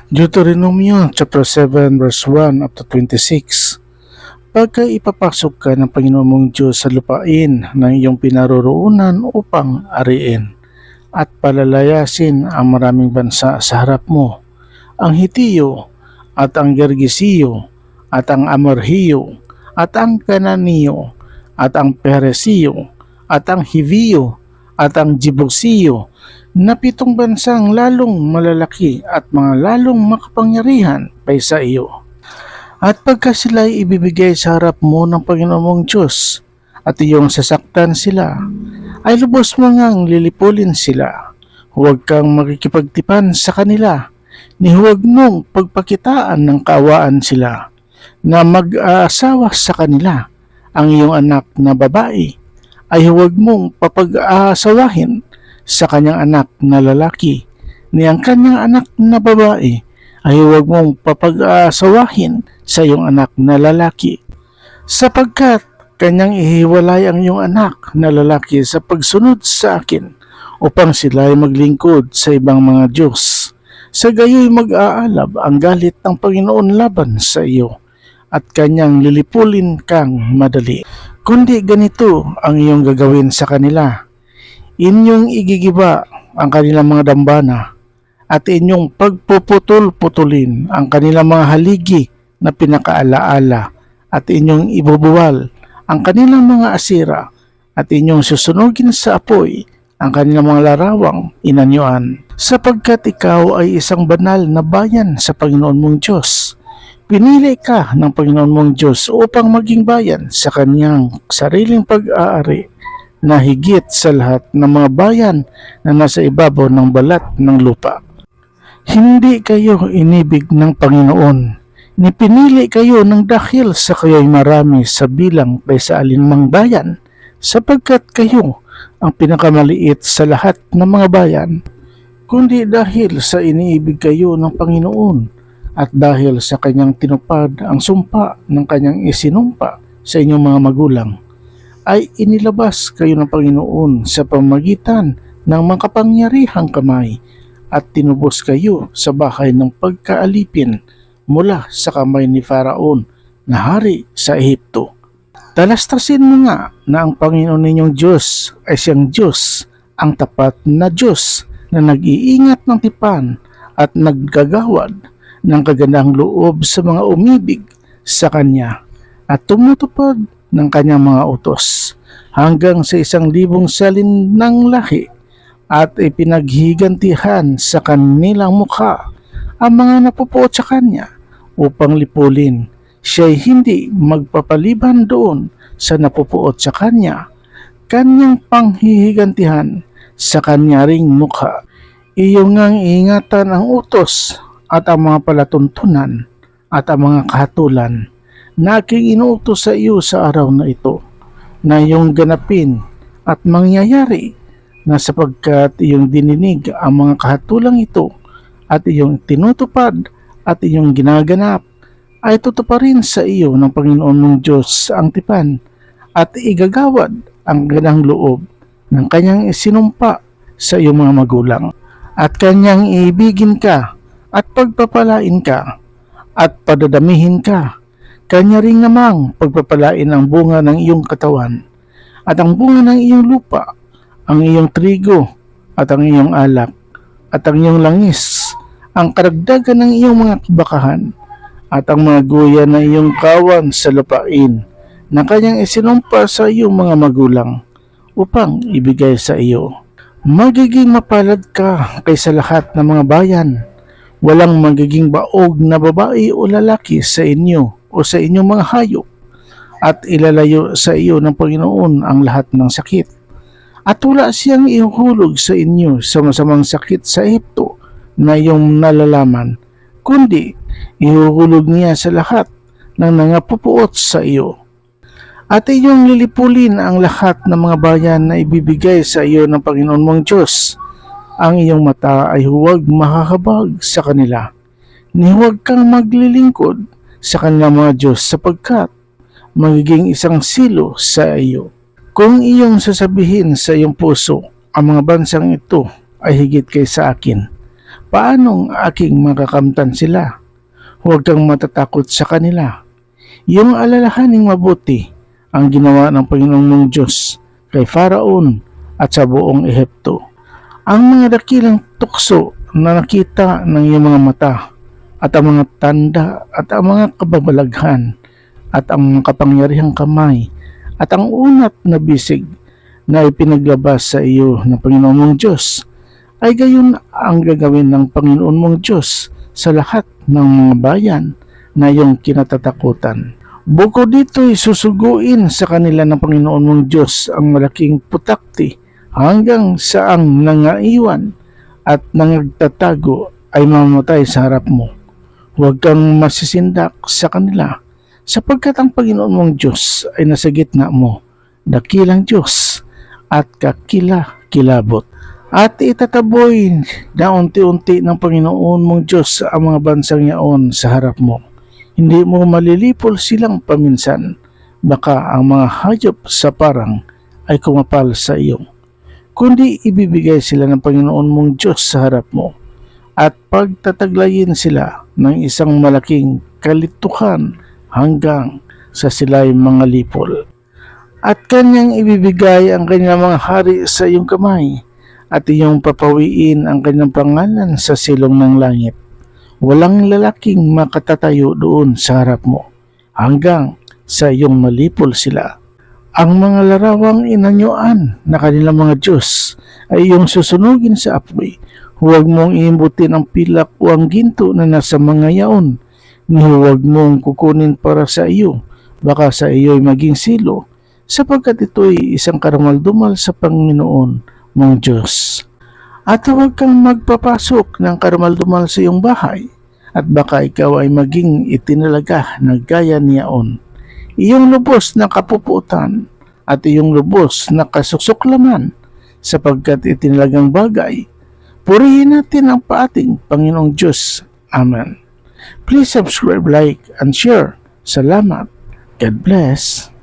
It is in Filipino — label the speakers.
Speaker 1: Deuteronomio chapter 7 verse 1 up to 26. Pagka ipapasok ka ng Panginoon mong Diyos sa lupain ng iyong pinaroroonan upang ariin, at palalayasin ang maraming bansa sa harap mo, ang Hitiyo, at ang Gergesiyo, at ang Amorhiyo, at ang Kananiyo, at ang Peresiyo, at ang Hiviyo, at ang Jebusiyo, na 7 bansang lalong malalaki at mga lalong makapangyarihan kaysa iyo. At pagka sila ay ibibigay sa harap mo ng Panginoon mong Diyos, at iyong sasaktan sila, ay lubos mo ngang lilipulin sila. Huwag kang makikipagtipan sa kanila, ni huwag mong pagpakitaan ng kaawaan sila, na mag-aasawa sa kanila. Ang iyong anak na babae ay huwag mong papag-aasawahin sa kanyang anak na lalaki, ni ang kanyang anak na babae ay huwag mong papag-aasawahin sa iyong anak na lalaki, sapagkat kanyang ihiwalay ang iyong anak na lalaki sa pagsunod sa akin, upang sila ay maglingkod sa ibang mga Diyos. Sa gayoy mag-aalab ang galit ng Panginoon laban sa iyo, at kanyang lilipulin kang madali. Kundi ganito ang iyong gagawin sa kanila: inyong igigiba ang kanilang mga dambana, at inyong pagpuputol-putulin ang kanilang mga haligi na pinakaalaala, at inyong ibubuwal ang kanilang mga asira, at inyong susunugin sa apoy ang kanilang mga larawang inanyuan. Sapagkat ikaw ay isang banal na bayan sa Panginoon mong Diyos. Pinili ka ng Panginoon mong Diyos upang maging bayan sa kanyang sariling pag-aari, na higit sa lahat ng mga bayan na nasa ibabaw ng balat ng lupa. Hindi kayo inibig ng Panginoon, ni pinili kayo ng dahil sa kayo'y marami sa bilang kaysa alinmang bayan, sapagkat kayo ang pinakamaliit sa lahat ng mga bayan, kundi dahil sa iniibig kayo ng Panginoon, at dahil sa kanyang tinupad ang sumpa ng kanyang isinumpa sa inyong mga magulang, ay inilabas kayo ng Panginoon sa pamamagitan ng makapangyarihang kamay, at tinubos kayo sa bahay ng pagkaalipin mula sa kamay ni Faraon na hari sa Ehipto. Talastasin mo nga na ang Panginoon ninyong Diyos ay siyang Diyos, ang tapat na Diyos, na nag-iingat ng tipan at naggagawad ng kagandahang loob sa mga umibig sa Kanya, at tumutupad ng Kanyang mga utos hanggang sa 1,000 salin ng lahi, at ipinaghigantihan sa kanilang mukha ang mga napupuot sa Kanya upang lipulin. Siya'y hindi magpapaliban doon sa napupuot sa Kanya, Kanyang panghihigantihan sa Kanya ring mukha. Iyong ngang ingatan ang utos at ang mga palatuntunan at ang mga kahatulan na aking inuutos sa iyo sa araw na ito, na iyong ganapin at mangyayari, na sapagkat iyong dininig ang mga kahatulang ito at iyong tinutupad at iyong ginaganap, ay tutuparin sa iyo ng Panginoon mong Diyos ang tipan, at igagawad ang ganang loob ng kanyang isinumpa sa iyong mga magulang, at kanyang iibigin ka at pagpapalain ka at padadamihin ka. Kanya ring namang pagpapalain ang bunga ng iyong katawan, at ang bunga ng iyong lupa, ang iyong trigo, at ang iyong alak, at ang iyong langis, ang karagdagan ng iyong mga kabakahan, at ang mga guya na iyong kawan sa lupain, na kanyang isinumpa sa iyong mga magulang, upang ibigay sa iyo. Magiging mapalad ka kaysa lahat ng mga bayan. Walang magiging baog na babae o lalaki sa inyo o sa inyong mga hayop, at ilalayo sa iyo ng Panginoon ang lahat ng sakit. At wala siyang ihuhulog sa inyo sa masamang sakit sa Ehipto na iyong nalalaman, kundi ihuhulog niya sa lahat ng nangapupuot sa iyo. At iyong lilipulin ang lahat ng mga bayan na ibibigay sa iyo ng Panginoon mong Diyos. Ang iyong mata ay huwag makakabag sa kanila, ni huwag kang maglilingkod sa kanilang mga Diyos, sapagkat magiging isang silo sa iyo. Kung iyong sasabihin sa iyong puso, ang mga bansang ito ay higit kaysa akin, paanong aking makakamtan sila? Huwag kang matatakot sa kanila. Yung alalahaning mabuti ang ginawa ng Panginoong mong Diyos kay Faraon at sa buong Ehipto. Ang mga dakilang tukso na nakita ng iyong mga mata at ang mga tanda at ang mga kababalaghan at ang kapangyarihang kamay at ang unat na bisig na ipinaglabas sa iyo ng Panginoon mong Diyos ay gayon ang gagawin ng Panginoon mong Diyos sa lahat ng mga bayan na iyong kinatatakutan. Bukod dito, susuguin sa kanila ng Panginoon mong Diyos ang malaking putakti hanggang sa ang nangaiwan at nangagtatago ay mamatay sa harap mo. Huwag kang masisindak sa kanila sapagkat ang Panginoon mong Diyos ay nasa gitna mo, dakilang Diyos at kakila-kilabot. At itataboy na unti-unti ng Panginoon mong Diyos ang mga bansang yaon sa harap mo. Hindi mo malilipol silang paminsan, baka ang mga hayop sa parang ay kumapal sa iyo. Kundi ibibigay sila ng Panginoon mong Diyos sa harap mo at pagtataglayin sila ng isang malaking kalituhan hanggang sa sila'y mga lipol. At kanyang ibibigay ang kanyang mga hari sa iyong kamay at iyong papawiin ang kanyang pangalan sa silong ng langit. Walang lalaking makatatayo doon sa harap mo hanggang sa iyong malipol sila. Ang mga larawang inanyuan na kanilang mga Diyos ay iyong susunugin sa apoy. Huwag mong iimbutin ang pilak o ang ginto na nasa mga yaon. Ni huwag mong kukunin para sa iyo, baka sa iyo ay maging silo, sapagkat ito'y isang karamaldumal sa Panginoon mong Diyos. At huwag kang magpapasok ng karamaldumal sa iyong bahay, at baka ikaw ay maging itinalaga na gaya niyaon. Iyong lubos na kapuputan at iyong lubos na kasusuklaman, sapagkat itinalagang bagay. Purihin natin ang paating Panginoong Diyos. Amen. Please subscribe, like, and share. Salamat. God bless.